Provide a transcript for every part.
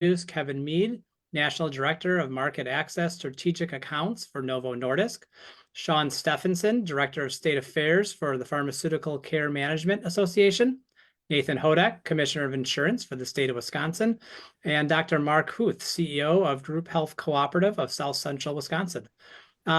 introduce Kevin Mead, National Director of Market Access Strategic Accounts for Novo Nordisk, Sean Stephenson, Director of State Affairs for the Pharmaceutical Care Management Association, Nathan Houdek, Commissioner of Insurance for the state of Wisconsin, and Dr. Mark Huth, CEO of Group Health Cooperative of South Central Wisconsin.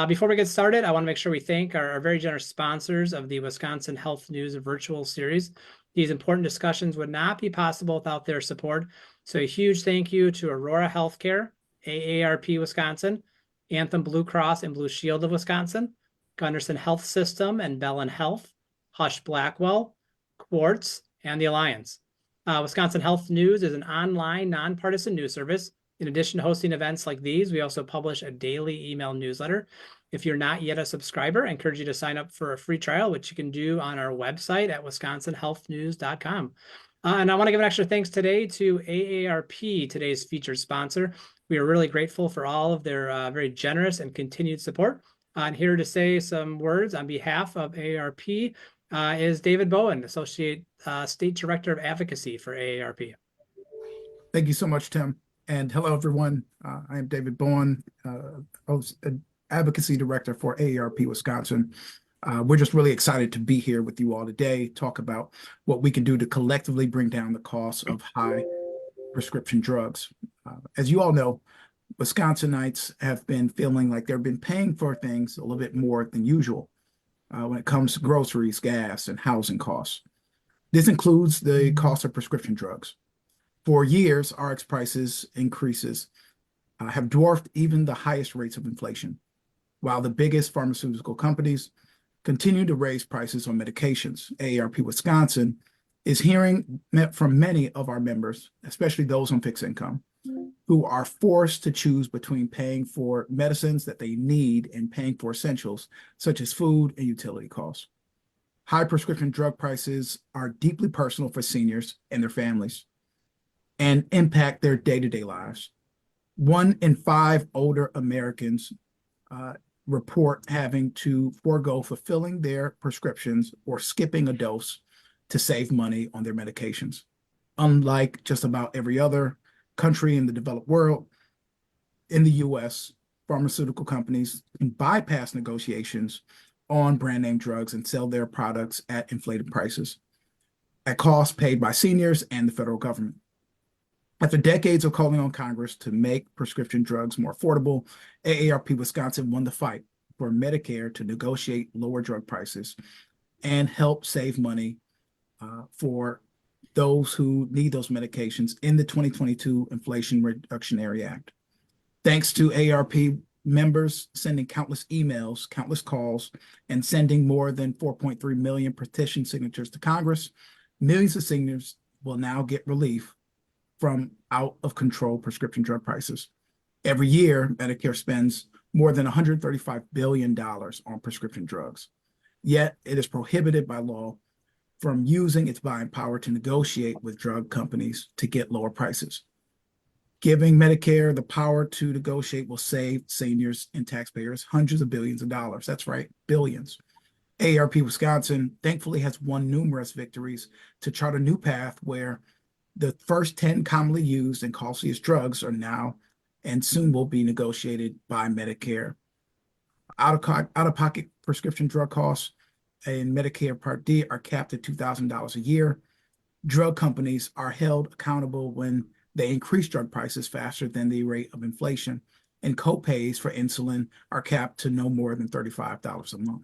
Before we get started, I want to make sure we thank our very generous sponsors of the Wisconsin Health News virtual series. These important discussions would not be possible without their support. So a huge thank you to Aurora Healthcare, AARP Wisconsin, Anthem Blue Cross and Blue Shield of Wisconsin, Gunderson Health System and Bellin Health, Hush Blackwell, Quartz, and the Alliance. Wisconsin Health News is an online, nonpartisan news service. In addition to hosting events like these, we also publish a daily email newsletter. If you're not yet a subscriber, I encourage you to sign up for a free trial, which you can do on our website at wisconsinhealthnews.com. And I want to give an extra thanks today to AARP, today's featured sponsor. We are really grateful for all of their very generous and continued support. And here to say some words on behalf of AARP is David Bowen, Associate State Director of Advocacy for AARP. Thank you so much, Tim. And hello, everyone. I am David Bowen, Advocacy Director for AARP Wisconsin. We're just really excited to be here with you all today, talk about what we can do to collectively bring down the cost of high prescription drugs. As you all know, Wisconsinites have been feeling like they've been paying for things a little bit more than usual when it comes to groceries, gas, and housing costs. This includes the cost of prescription drugs. For years, RX prices increases have dwarfed even the highest rates of inflation, while the biggest pharmaceutical companies continue to raise prices on medications. AARP Wisconsin is hearing from many of our members, especially those on fixed income, who are forced to choose between paying for medicines that they need and paying for essentials, such as food and utility costs. High prescription drug prices are deeply personal for seniors and their families and impact their day-to-day lives. 1 in 5 older Americans report having to forego fulfilling their prescriptions or skipping a dose to save money on their medications. Unlike just about every other country in the developed world, in the US, pharmaceutical companies can bypass negotiations on brand name drugs and sell their products at inflated prices at costs paid by seniors and the federal government. After decades of calling on Congress to make prescription drugs more affordable, AARP Wisconsin won the fight for Medicare to negotiate lower drug prices and help save money for those who need those medications in the 2022 Inflation Reduction Act. Thanks to AARP members sending countless emails, countless calls, and sending more than 4.3 million petition signatures to Congress, millions of seniors will now get relief from out-of-control prescription drug prices. Every year, Medicare spends more than $135 billion on prescription drugs. Yet, it is prohibited by law from using its buying power to negotiate with drug companies to get lower prices. Giving Medicare the power to negotiate will save seniors and taxpayers hundreds of billions of dollars. That's right, billions. AARP Wisconsin thankfully has won numerous victories to chart a new path where the first 10 commonly used and costliest drugs are now and soon will be negotiated by Medicare. Out-of-pocket prescription drug costs in Medicare Part D are capped at $2,000 a year. Drug companies are held accountable when they increase drug prices faster than the rate of inflation, and co-pays for insulin are capped to no more than $35 a month.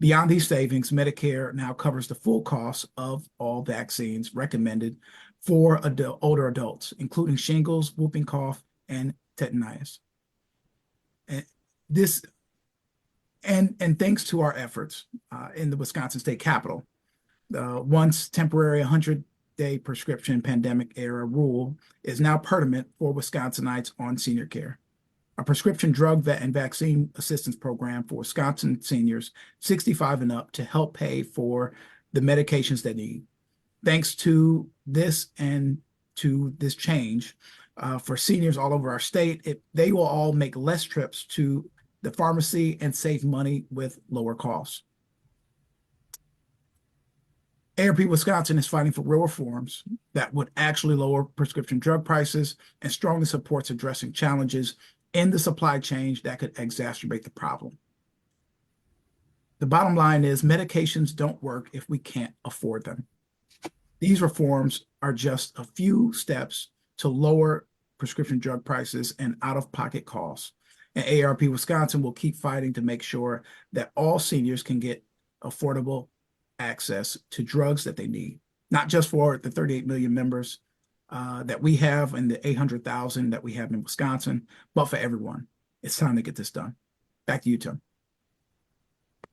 Beyond these savings, Medicare now covers the full cost of all vaccines recommended for older adults, including shingles, whooping cough, and tetanus. And thanks to our efforts in the Wisconsin State Capitol, the once temporary 100-day prescription pandemic era rule is now permanent for Wisconsinites on senior care. A prescription drug and vaccine assistance program for Wisconsin seniors 65 and up to help pay for the medications they need. Thanks to this and to this change for seniors all over our state, they will all make less trips to the pharmacy and save money with lower costs. AARP Wisconsin is fighting for real reforms that would actually lower prescription drug prices and strongly supports addressing challenges in the supply chain that could exacerbate the problem. The bottom line is medications don't work if we can't afford them. These reforms are just a few steps to lower prescription drug prices and out-of-pocket costs. And AARP Wisconsin will keep fighting to make sure that all seniors can get affordable access to drugs that they need, not just for the 38 million members that we have and the 800,000 that we have in Wisconsin, but for everyone. It's time to get this done. Back to you, Tim.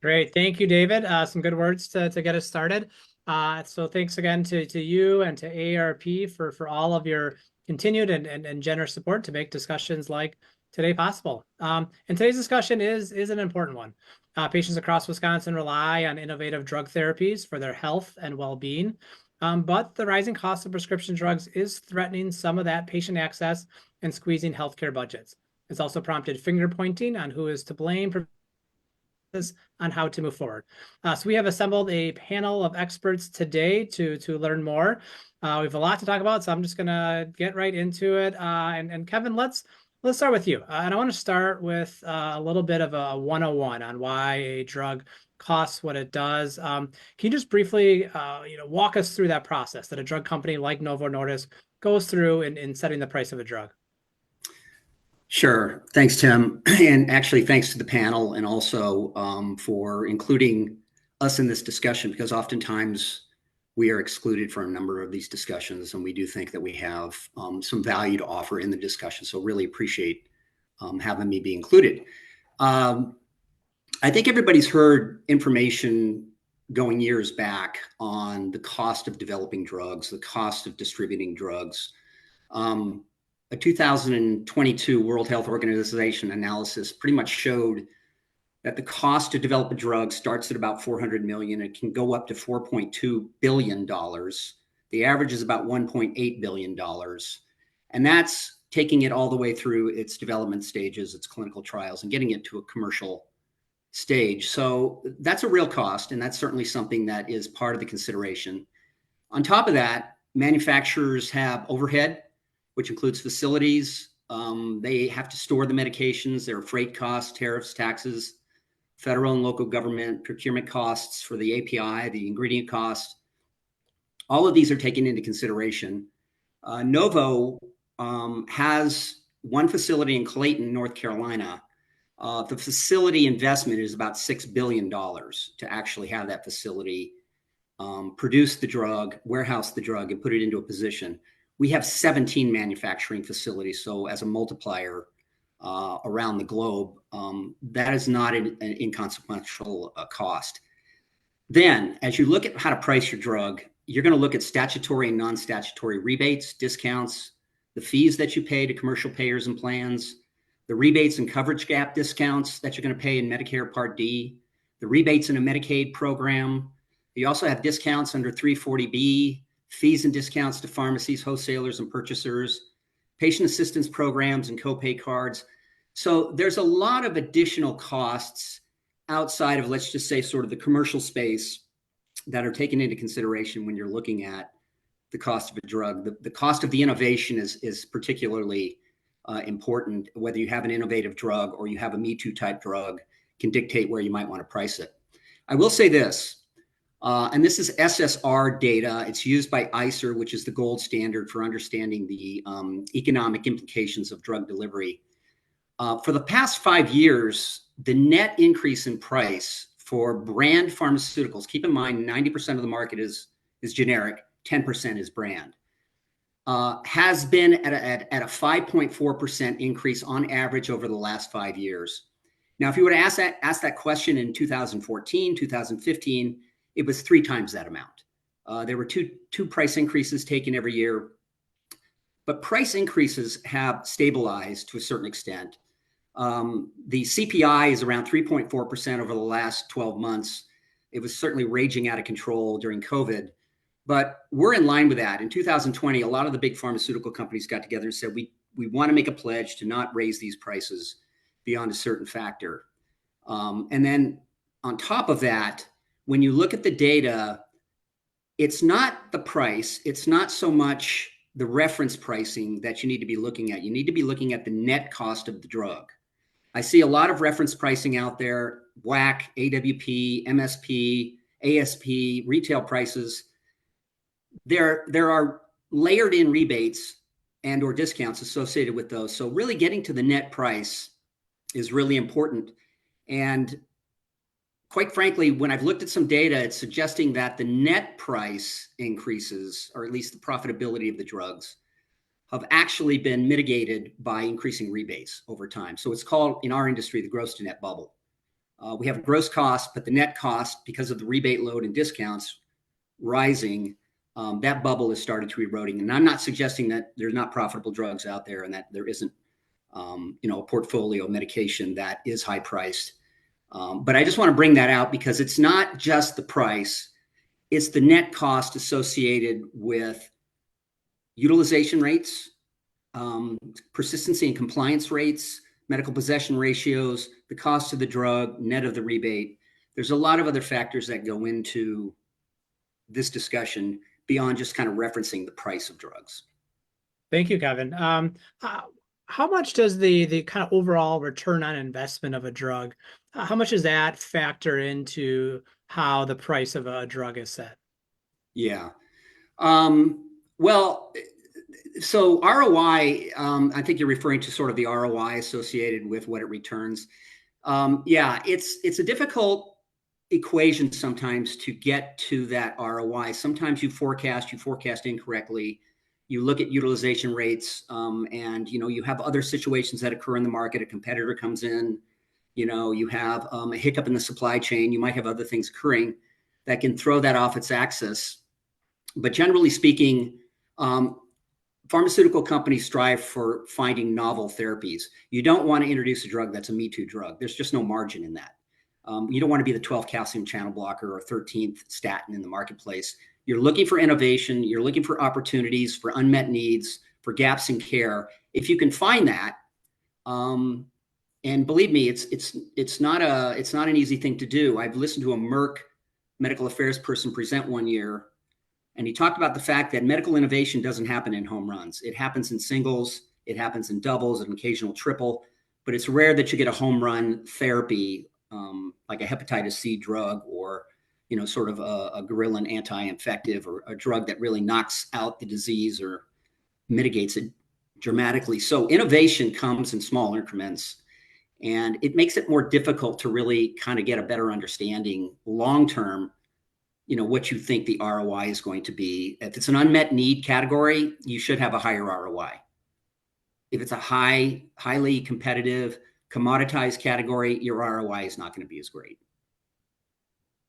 Great. Thank you, David. Some good words to get us started. So thanks again to you and to AARP for all of your continued and generous support to make discussions like today possible. And today's discussion is an important one. Patients across Wisconsin rely on innovative drug therapies for their health and well-being, but the rising cost of prescription drugs is threatening some of that patient access and squeezing healthcare budgets. It's also prompted finger pointing on who is to blame on how to move forward. So we have assembled a panel of experts today to learn more. We have a lot to talk about, so I'm just gonna get right into it. And Kevin, let's start with you. And I want to start with a little bit of a 101 on why a drug costs what it does. Can you just briefly walk us through that process that a drug company like Novo Nordisk goes through in setting the price of a drug? Sure. Thanks, Tim. And actually, thanks to the panel and also for including us in this discussion, because oftentimes we are excluded from a number of these discussions, and we do think that we have some value to offer in the discussion. So really appreciate having me be included. I think everybody's heard information going years back on the cost of developing drugs, the cost of distributing drugs. A 2022 World Health Organization analysis pretty much showed that the cost to develop a drug starts at about $400 million. It can go up to $4.2 billion. The average is about $1.8 billion. And that's taking it all the way through its development stages, its clinical trials, and getting it to a commercial stage. So that's a real cost, and that's certainly something that is part of the consideration. On top of that, manufacturers have overhead, which includes facilities. They have to store the medications. There are freight costs, tariffs, taxes, federal and local government procurement costs for the API, the ingredient cost. All of these are taken into consideration. Novo has one facility in Clayton, North Carolina. The facility investment is about $6 billion to actually have that facility produce the drug, warehouse the drug, and put it into a position. We have 17 manufacturing facilities. So as a multiplier around the globe, that is not an inconsequential cost. Then as you look at how to price your drug, you're going to look at statutory and non-statutory rebates, discounts, the fees that you pay to commercial payers and plans, the rebates and coverage gap discounts that you're going to pay in Medicare Part D, the rebates in a Medicaid program. You also have discounts under 340B, fees and discounts to pharmacies, wholesalers, and purchasers, patient assistance programs, and copay cards. So there's a lot of additional costs outside of, let's just say, sort of the commercial space that are taken into consideration when you're looking at the cost of a drug. The cost of the innovation is particularly important. Whether you have an innovative drug or you have a Me Too type drug can dictate where you might want to price it. I will say this. And this is SSR data. It's used by ICER, which is the gold standard for understanding the economic implications of drug delivery. For the past 5 years, the net increase in price for brand pharmaceuticals, keep in mind 90% of the market is generic, 10% is brand, has been at a 5.4% increase on average over the last 5 years. Now, if you were to ask that question in 2014, 2015, it was 3 times that amount. There were two price increases taken every year, but price increases have stabilized to a certain extent. The CPI is around 3.4% over the last 12 months. It was certainly raging out of control during COVID, but we're in line with that. In 2020, a lot of the big pharmaceutical companies got together and said, we want to make a pledge to not raise these prices beyond a certain factor. And then on top of that, when you look at the data, it's not the price. It's not so much the reference pricing that you need to be looking at. You need to be looking at the net cost of the drug. I see a lot of reference pricing out there, WAC, AWP, MSP, ASP, retail prices. There are layered in rebates and or discounts associated with those. So really getting to the net price is really important. And quite frankly, when I've looked at some data, it's suggesting that the net price increases, or at least the profitability of the drugs, have actually been mitigated by increasing rebates over time. So it's called, in our industry, the gross to net bubble. We have a gross cost, but the net cost, because of the rebate load and discounts rising, that bubble has started to eroding. And I'm not suggesting that there's not profitable drugs out there and that there isn't, a portfolio of medication that is high priced. But I just want to bring that out because it's not just the price, it's the net cost associated with utilization rates, persistency and compliance rates, medical possession ratios, the cost of the drug, net of the rebate. There's a lot of other factors that go into this discussion beyond just kind of referencing the price of drugs. Thank you, Kevin. How much does the kind of overall return on investment of a drug, how much does that factor into how the price of a drug is set? Yeah. Well, so ROI, I think you're referring to sort of the ROI associated with what it returns. Yeah, it's a difficult equation sometimes to get to that ROI. Sometimes you forecast incorrectly. You look at utilization rates, and you have other situations that occur in the market. A competitor comes in, you have a hiccup in the supply chain. You might have other things occurring that can throw that off its axis. But generally speaking, pharmaceutical companies strive for finding novel therapies. You don't want to introduce a drug that's a Me Too drug. There's just no margin in that. You don't want to be the 12th calcium channel blocker or 13th statin in the marketplace. You're looking for innovation. You're looking for opportunities, for unmet needs, for gaps in care. If you can find that, and believe me, it's not an easy thing to do. I've listened to a Merck medical affairs person present one year, and he talked about the fact that medical innovation doesn't happen in home runs. It happens in singles, it happens in doubles, an occasional triple, but it's rare that you get a home run therapy like a hepatitis C drug or sort of a guerrillan anti-infective or a drug that really knocks out the disease or mitigates it dramatically. So innovation comes in small increments, and it makes it more difficult to really kind of get a better understanding long-term, what you think the ROI is going to be. If it's an unmet need category, you should have a higher ROI. If it's a highly competitive, commoditized category, your ROI is not going to be as great.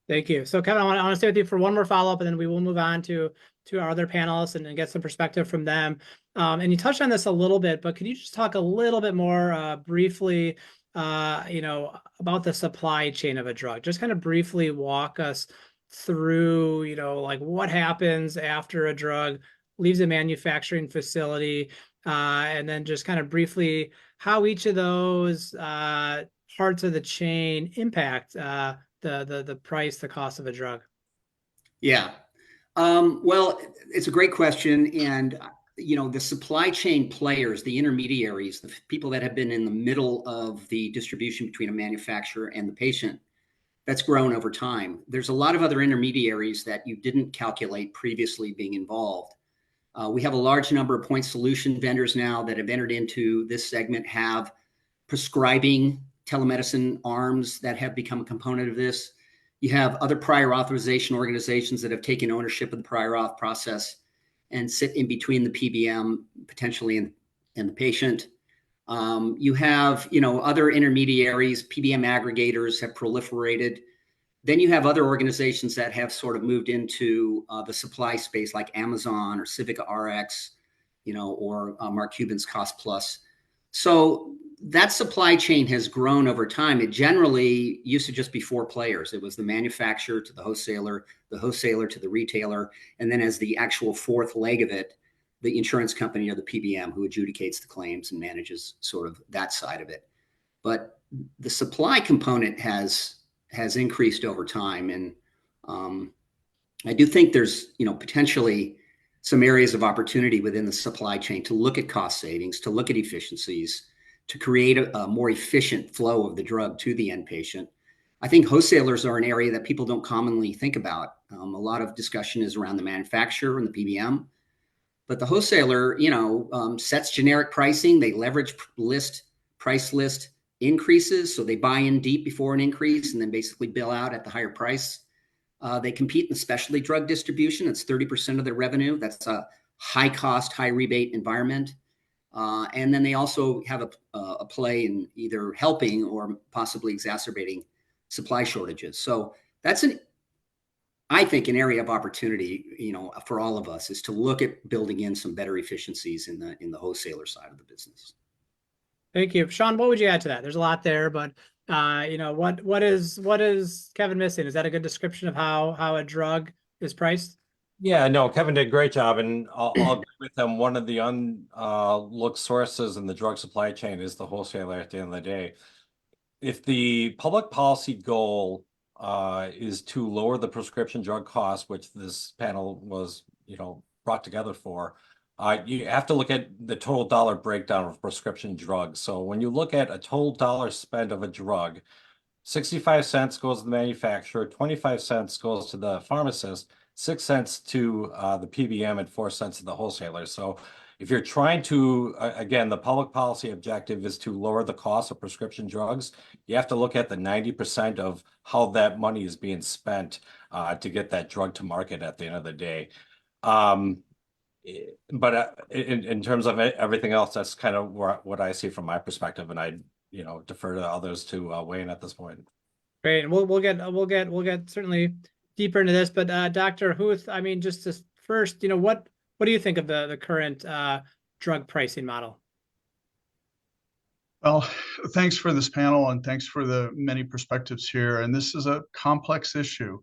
Thank you. So Kevin, I want to stay with you for one more follow-up, and then we will move on to our other panelists and get some perspective from them. And you touched on this a little bit, but could you just talk a little bit more briefly, about the supply chain of a drug? Just kind of briefly walk us through, like what happens after a drug leaves a manufacturing facility, and then just kind of briefly how each of those parts of the chain impact the price, the cost of a drug. Yeah. Well, it's a great question. And, the supply chain players, the intermediaries, the people that have been in the middle of the distribution between a manufacturer and the patient, that's grown over time. There's a lot of other intermediaries that you didn't calculate previously being involved. We have a large number of point solution vendors now that have entered into this segment, have prescribing telemedicine arms that have become a component of this. You have other prior authorization organizations that have taken ownership of the prior auth process and sit in between the PBM potentially and the patient. You have, other intermediaries, PBM aggregators have proliferated. Then you have other organizations that have sort of moved into the supply space like Amazon or Civica RX, or Mark Cuban's Cost Plus. So that supply chain has grown over time. It generally used to just be four players. It was the manufacturer to the wholesaler to the retailer, and then as the actual fourth leg of it, the insurance company or the PBM who adjudicates the claims and manages sort of that side of it. But the supply component has increased over time. And I do think there's, potentially some areas of opportunity within the supply chain to look at cost savings, to look at efficiencies, to create a more efficient flow of the drug to the end patient. I think wholesalers are an area that people don't commonly think about. A lot of discussion is around the manufacturer and the PBM, but the wholesaler, sets generic pricing. They leverage price list increases, so they buy in deep before an increase and then basically bill out at the higher price. They compete in the specialty drug distribution. It's 30% of their revenue. That's a high cost, high rebate environment. And then they also have a play in either helping or possibly exacerbating supply shortages. So that's I think an area of opportunity, for all of us, is to look at building in some better efficiencies in the wholesaler side of the business. Thank you. Sean, what would you add to that? There's a lot there, but what is Kevin missing? Is that a good description of how a drug is priced? Yeah, no, Kevin did a great job, and I'll agree with him. One of the unlooked sources in the drug supply chain is the wholesaler at the end of the day. If the public policy goal is to lower the prescription drug cost, which this panel was, brought together for, you have to look at the total dollar breakdown of prescription drugs. So when you look at a total dollar spend of a drug, 65 cents goes to the manufacturer, 25 cents goes to the pharmacist, 6 cents to the PBM, and 4 cents to the wholesaler. So if you're trying to, again, the public policy objective is to lower the cost of prescription drugs, you have to look at the 90% of how that money is being spent to get that drug to market at the end of the day. But in terms of everything else, that's kind of what I see from my perspective, and I defer to others to weigh in at this point. Great, and we'll get certainly deeper into this, but Dr. Huth, I mean, just first, what do you think of the current drug pricing model? Well, thanks for this panel and thanks for the many perspectives here. And this is a complex issue.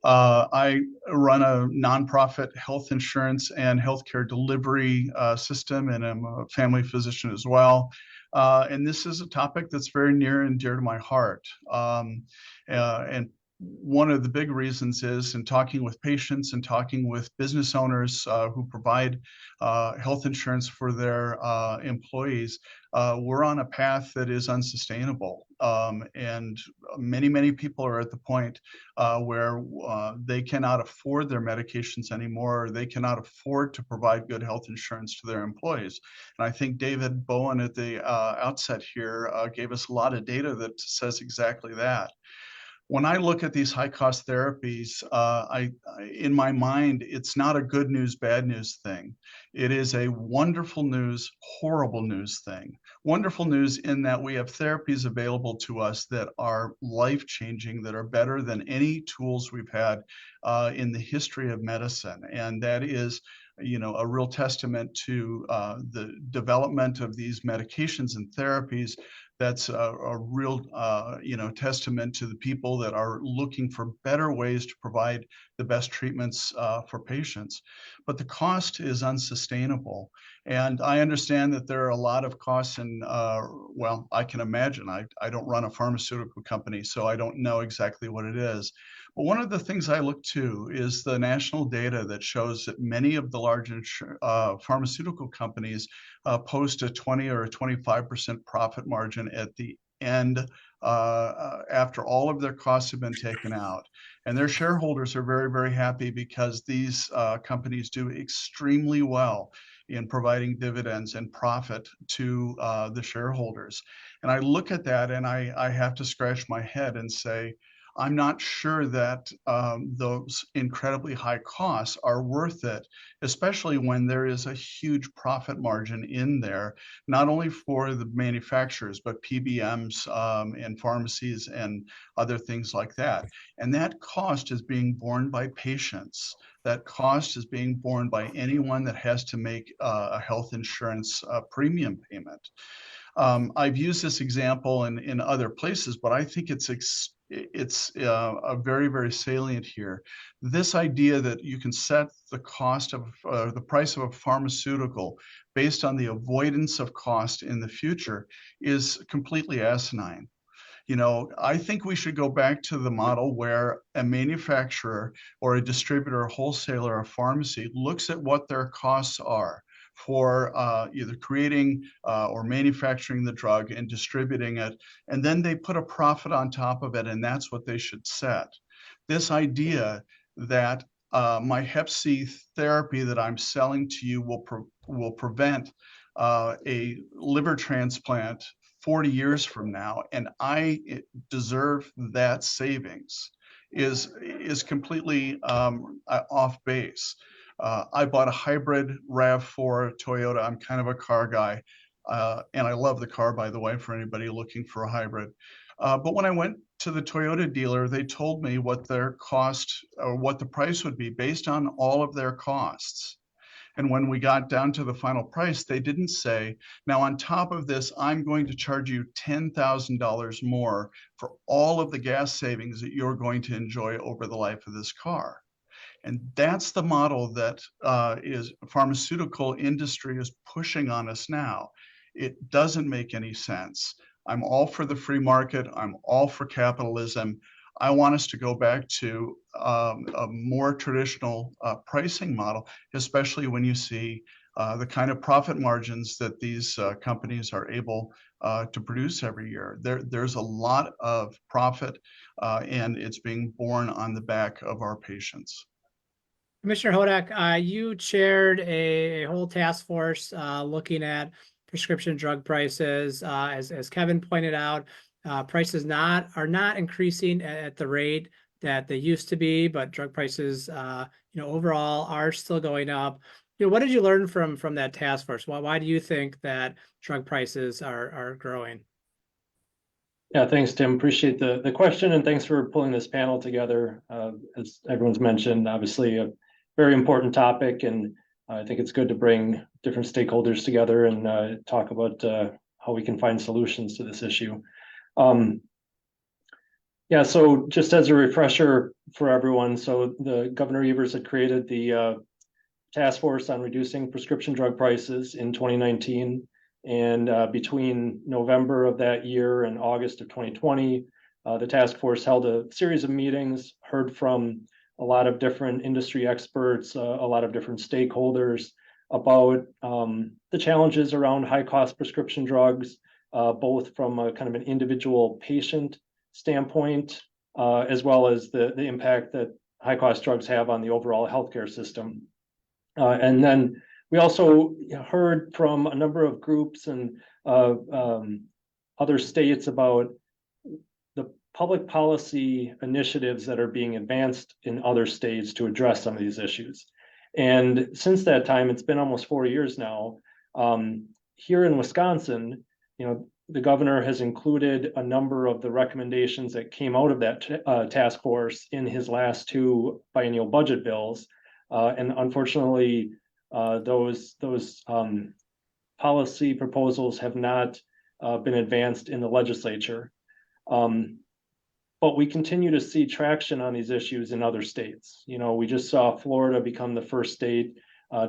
I run a nonprofit health insurance and healthcare delivery system, and I'm a family physician as well. And this is a topic that's very near and dear to my heart. And one of the big reasons is in talking with patients and talking with business owners who provide health insurance for their employees, we're on a path that is unsustainable. And many people are at the point where they cannot afford their medications anymore. They cannot afford to provide good health insurance to their employees. And I think David Bowen at the outset here gave us a lot of data that says exactly that. When I look at these high-cost therapies, in my mind, it's not a good news, bad news thing. It is a wonderful news, horrible news thing. Wonderful news in that we have therapies available to us that are life-changing, that are better than any tools we've had in the history of medicine. And that is a real testament to the development of these medications and therapies. That's a real, testament to the people that are looking for better ways to provide the best treatments for patients. But the cost is unsustainable. And I understand that there are a lot of costs, and well, I can imagine. I don't run a pharmaceutical company, so I don't know exactly what it is. But one of the things I look to is the national data that shows that many of the large pharmaceutical companies post a 20 or a 25% profit margin at the end after all of their costs have been taken out. And their shareholders are very, very happy because these companies do extremely well in providing dividends and profit to the shareholders. And I look at that and I have to scratch my head and say, I'm not sure that those incredibly high costs are worth it, especially when there is a huge profit margin in there, not only for the manufacturers, but PBMs and pharmacies and other things like that. And that cost is being borne by patients. That cost is being borne by anyone that has to make a health insurance premium payment. I've used this example in other places, but I think it's a very, very salient here. This idea that you can set the cost of the price of a pharmaceutical based on the avoidance of cost in the future is completely asinine. I think we should go back to the model where a manufacturer or a distributor, or wholesaler, or pharmacy looks at what their costs are for either creating or manufacturing the drug and distributing it, and then they put a profit on top of it, and that's what they should set. This idea that my Hep C therapy that I'm selling to you will prevent a liver transplant 40 years from now, and I deserve that savings is completely off base. I bought a hybrid RAV4 Toyota. I'm kind of a car guy, and I love the car, by the way, for anybody looking for a hybrid. But when I went to the Toyota dealer, they told me what their cost or what the price would be based on all of their costs. And when we got down to the final price, they didn't say, now on top of this, I'm going to charge you $10,000 more for all of the gas savings that you're going to enjoy over the life of this car. And that's the model that is pharmaceutical industry is pushing on us now. It doesn't make any sense. I'm all for the free market. I'm all for capitalism. I want us to go back to a more traditional pricing model, especially when you see the kind of profit margins that these companies are able to produce every year. There's a lot of profit, and it's being borne on the back of our patients. Commissioner Houdek, you chaired a whole task force looking at prescription drug prices. As Kevin pointed out, prices are not increasing at the rate that they used to be, but drug prices, overall are still going up. What did you learn from that task force? Why do you think that drug prices are growing? Yeah, thanks, Tim. Appreciate the question, and thanks for pulling this panel together. As everyone's mentioned, obviously a very important topic, and I think it's good to bring different stakeholders together and talk about how we can find solutions to this issue. Yeah, so just as a refresher for everyone, so the Governor Evers had created the task force on reducing prescription drug prices in 2019. And between November of that year and August of 2020, the task force held a series of meetings, heard from a lot of different industry experts, a lot of different stakeholders about the challenges around high-cost prescription drugs, both from a kind of an individual patient standpoint, as well as the impact that high-cost drugs have on the overall healthcare system. And then we also heard from a number of groups and other states about the public policy initiatives that are being advanced in other states to address some of these issues. And since that time, it's been almost 4 years now. Here in Wisconsin, the governor has included a number of the recommendations that came out of that task force in his last 2 biennial budget bills. And unfortunately, those policy proposals have not been advanced in the legislature. But we continue to see traction on these issues in other states. We just saw Florida become the first state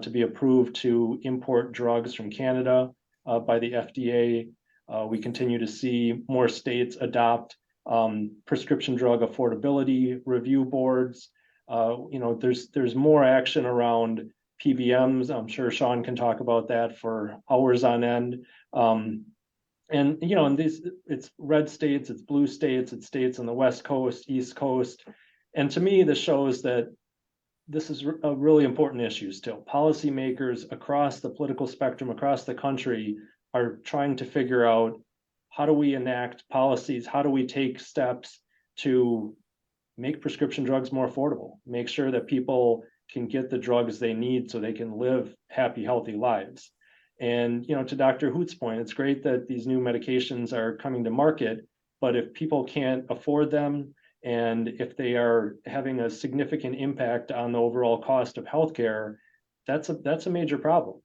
to be approved to import drugs from Canada by the FDA. We continue to see more states adopt prescription drug affordability review boards. There's more action around PBMs. I'm sure Sean can talk about that for hours on end. And it's red states, it's blue states, it's states on the West Coast, East Coast. And to me, this shows that this is a really important issue still. Policymakers across the political spectrum, across the country, are trying to figure out, how do we enact policies? How do we take steps to make prescription drugs more affordable? Make sure that people can get the drugs they need so they can live happy, healthy lives. And, to Dr. Huth's point, it's great that these new medications are coming to market, but if people can't afford them, and if they are having a significant impact on the overall cost of healthcare, that's a major problem.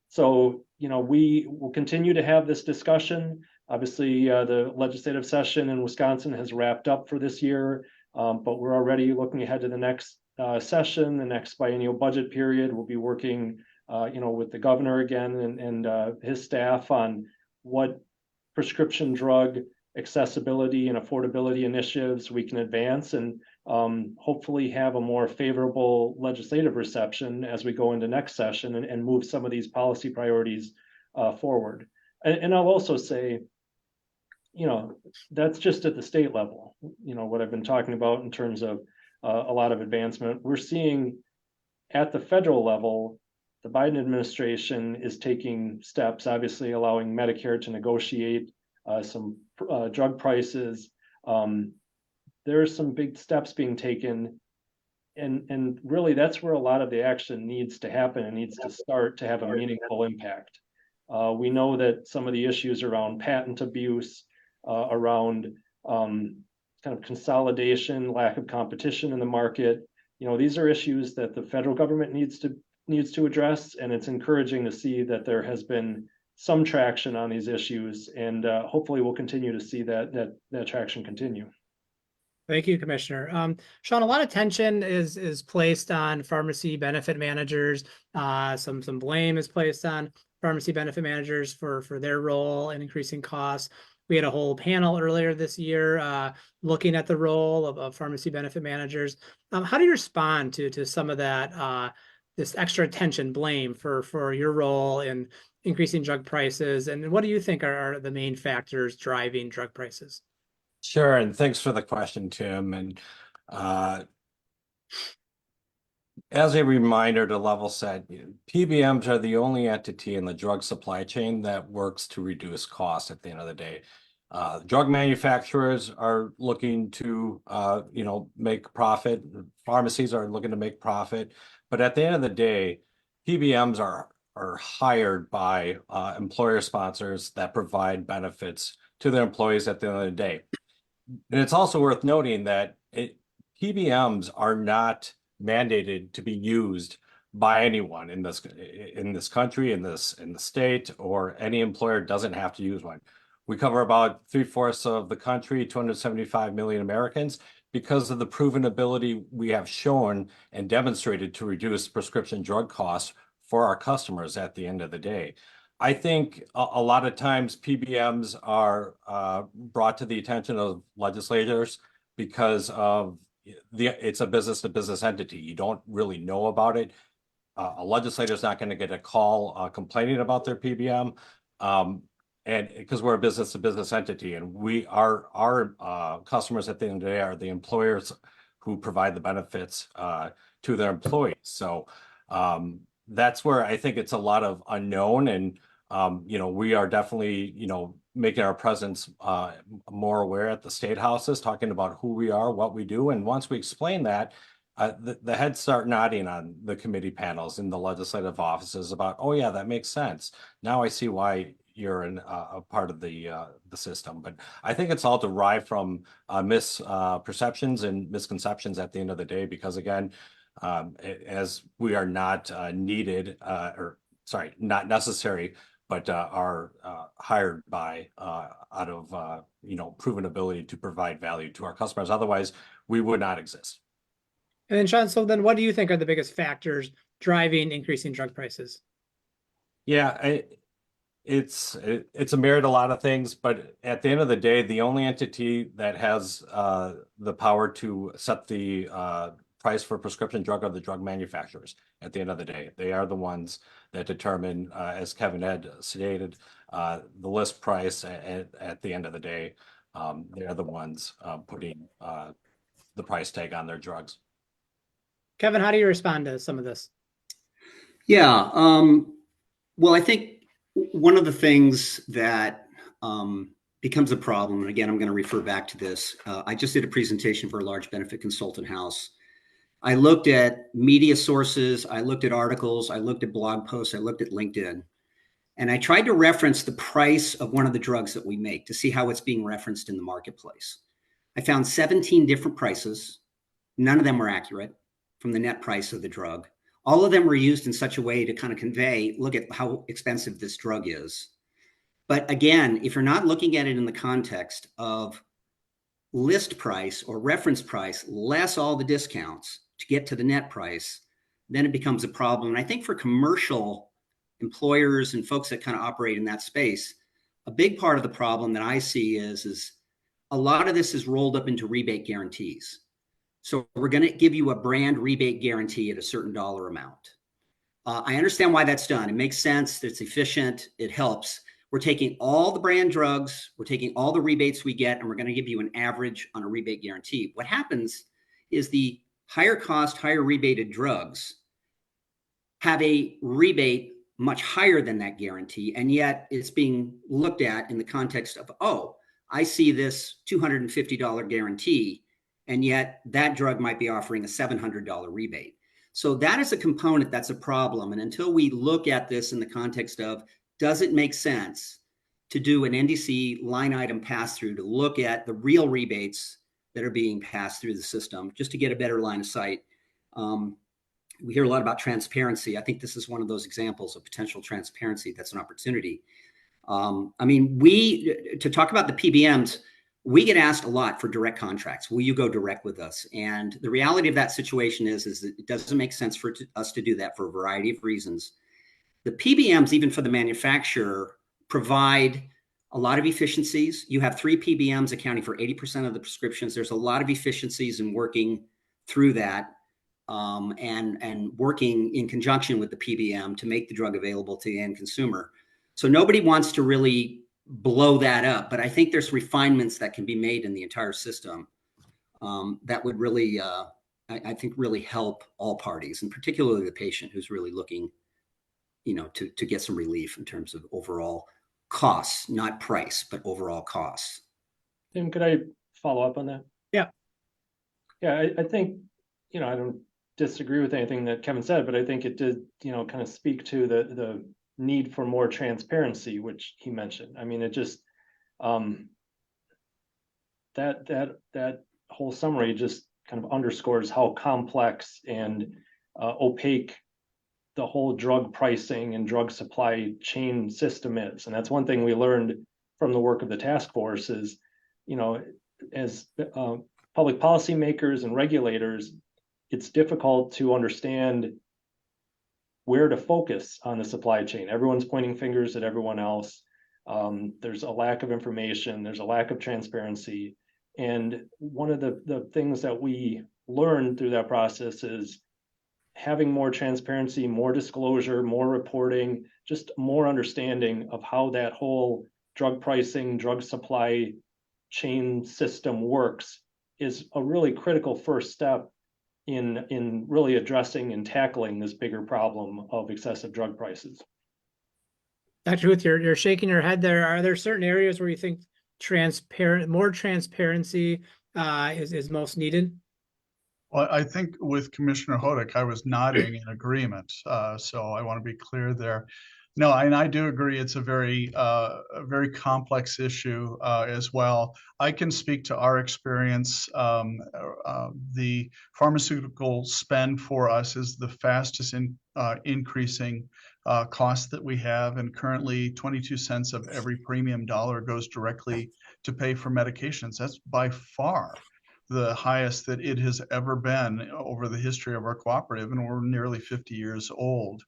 So, we will continue to have this discussion. Obviously, the legislative session in Wisconsin has wrapped up for this year, but we're already looking ahead to the next session, the next biennial budget period. We'll be working with the governor again and his staff on what prescription drug accessibility and affordability initiatives we can advance and hopefully have a more favorable legislative reception as we go into next session and move some of these policy priorities forward. And I'll also say, that's just at the state level, what I've been talking about in terms of a lot of advancement. We're seeing at the federal level, the Biden administration is taking steps, obviously allowing Medicare to negotiate some drug prices. There are some big steps being taken. And really, that's where a lot of the action needs to happen and needs to start to have a meaningful impact. We know that some of the issues around patent abuse, around kind of consolidation, lack of competition in the market, these are issues that the federal government needs to address, and it's encouraging to see that there has been some traction on these issues, and hopefully we'll continue to see that traction continue. Thank you, Commissioner. Sean, a lot of tension is placed on pharmacy benefit managers. Some blame is placed on pharmacy benefit managers for their role in increasing costs. We had a whole panel earlier this year looking at the role of pharmacy benefit managers. How do you respond to some of that, this extra attention, blame for your role in increasing drug prices? And what do you think are the main factors driving drug prices? Sure, and thanks for the question, Tim. And as a reminder to level set, PBMs are the only entity in the drug supply chain that works to reduce costs at the end of the day. Drug manufacturers are looking to, make profit. Pharmacies are looking to make profit. But at the end of the day, PBMs are hired by employer sponsors that provide benefits to their employees at the end of the day. And it's also worth noting that PBMs are not mandated to be used by anyone in this country, in the state, or any employer doesn't have to use one. We cover about 3/4 of the country, 275 million Americans, because of the proven ability we have shown and demonstrated to reduce prescription drug costs for our customers at the end of the day. I think a lot of times PBMs are brought to the attention of legislators because of it's a business-to-business entity. You don't really know about it. A legislator's not going to get a call complaining about their PBM, and because we're a business-to-business entity, and our customers at the end of the day are the employers who provide the benefits to their employees. So that's where I think it's a lot of unknown, and we are definitely making our presence more aware at the state houses, talking about who we are, what we do, and once we explain that, the heads start nodding on the committee panels in the legislative offices about, oh yeah, that makes sense. Now I see why you're a part of the system. But I think it's all derived from misperceptions and misconceptions at the end of the day, because again, as we are not not necessary, but are hired by out of proven ability to provide value to our customers. Otherwise, we would not exist. And then, Sean, so then what do you think are the biggest factors driving increasing drug prices? Yeah, it's a myriad of a lot of things, but at the end of the day, the only entity that has the power to set the price for prescription drug are the drug manufacturers. At the end of the day, they are the ones that determine, as Kevin had stated, the list price. At the end of the day, they are the ones putting the price tag on their drugs. Kevin, how do you respond to some of this? Yeah, well, I think one of the things that becomes a problem, and again, I'm going to refer back to this. I just did a presentation for a large benefit consultant house. I looked at media sources, I looked at articles, I looked at blog posts, I looked at LinkedIn, and I tried to reference the price of one of the drugs that we make to see how it's being referenced in the marketplace. I found 17 different prices. None of them were accurate from the net price of the drug. All of them were used in such a way to kind of convey, look at how expensive this drug is. But again, if you're not looking at it in the context of list price or reference price, less all the discounts to get to the net price, then it becomes a problem. And I think for commercial employers and folks that kind of operate in that space, a big part of the problem that I see is a lot of this is rolled up into rebate guarantees. So we're going to give you a brand rebate guarantee at a certain dollar amount. I understand why that's done. It makes sense. It's efficient. It helps. We're taking all the brand drugs, we're taking all the rebates we get, and we're going to give you an average on a rebate guarantee. What happens is the higher cost, higher rebated drugs have a rebate much higher than that guarantee, and yet it's being looked at in the context of, oh, I see this $250 guarantee, and yet that drug might be offering a $700 rebate. So that is a component that's a problem. And until we look at this in the context of, does it make sense to do an NDC line item pass through to look at the real rebates that are being passed through the system, just to get a better line of sight? We hear a lot about transparency. I think this is one of those examples of potential transparency that's an opportunity. I mean, to talk about the PBMs, we get asked a lot for direct contracts. Will you go direct with us? And the reality of that situation is that it doesn't make sense for us to do that for a variety of reasons. The PBMs, even for the manufacturer, provide a lot of efficiencies. You have 3 PBMs accounting for 80% of the prescriptions. There's a lot of efficiencies in working through that and working in conjunction with the PBM to make the drug available to the end consumer. So nobody wants to really blow that up, but I think there's refinements that can be made in the entire system that would really, I think, really help all parties, and particularly the patient who's really looking, to get some relief in terms of overall costs, not price, but overall costs. Tim, could I follow up on that? Yeah. Yeah, I think, I don't disagree with anything that Kevin said, but I think it did, kind of speak to the need for more transparency, which he mentioned. I mean, it just, that whole summary just kind of underscores how complex and opaque the whole drug pricing and drug supply chain system is. And that's one thing we learned from the work of the task force is, as public policy makers and regulators, it's difficult to understand where to focus on the supply chain. Everyone's pointing fingers at everyone else. There's a lack of information. There's a lack of transparency. And one of the things that we learned through that process is having more transparency, more disclosure, more reporting, just more understanding of how that whole drug pricing, drug supply chain system works is a really critical first step in really addressing and tackling this bigger problem of excessive drug prices. Dr. Huth, you're shaking your head there. Are there certain areas where you think more transparency is most needed? Well, I think with Commissioner Houdek, I was nodding in agreement. So I want to be clear there. No, and I do agree it's a very complex issue as well. I can speak to our experience. The pharmaceutical spend for us is the fastest increasing cost that we have, and currently 22 cents of every premium dollar goes directly to pay for medications. That's by far the highest that it has ever been over the history of our cooperative, and we're nearly 50 years old.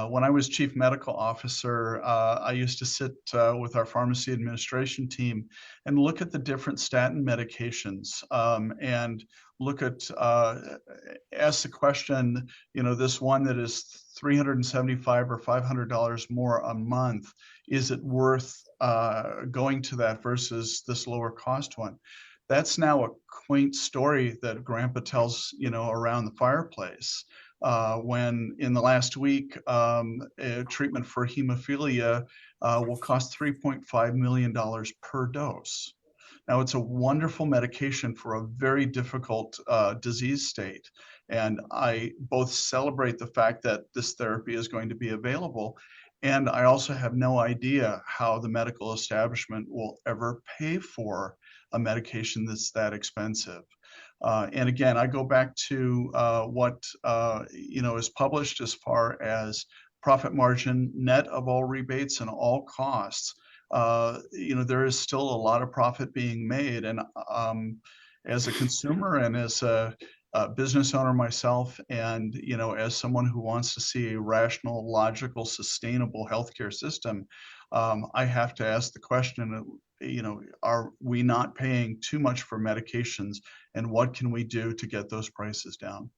When I was chief medical officer, I used to sit with our pharmacy administration team and look at the different statin medications and look at, ask the question, this one that is $375 or $500 more a month, is it worth going to that versus this lower cost one? That's now a quaint story that Grandpa tells, around the fireplace. When in the last week, treatment for hemophilia will cost $3.5 million per dose. Now, it's a wonderful medication for a very difficult disease state. And I both celebrate the fact that this therapy is going to be available, and I also have no idea how the medical establishment will ever pay for a medication that's that expensive. And again, I go back to what is published as far as profit margin net of all rebates and all costs. There is still a lot of profit being made, and as a consumer and as a business owner myself, and as someone who wants to see a rational, logical, sustainable healthcare system, I have to ask the question: are we not paying too much for medications, and what can we do to get those prices down?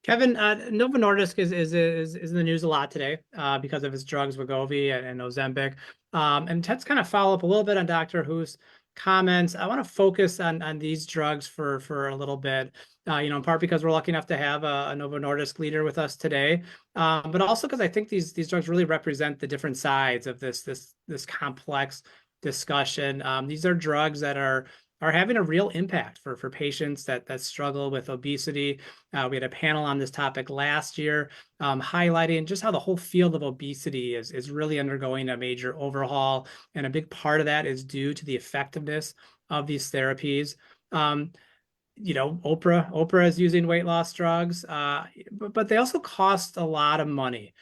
Kevin, Novo Nordisk is in the news a lot today because of its drugs Wegovy and Ozempic. And Ted's kind of follow up a little bit on Dr. Huth's comments. I want to focus on these drugs for a little bit, in part because we're lucky enough to have a Novo Nordisk leader with us today, but also because I think these drugs really represent the different sides of this complex discussion. These are drugs that are having a real impact for patients that struggle with obesity. We had a panel on this topic last year, highlighting just how the whole field of obesity is really undergoing a major overhaul. And a big part of that is due to the effectiveness of these therapies. Oprah is using weight loss drugs, but they also cost a lot of money.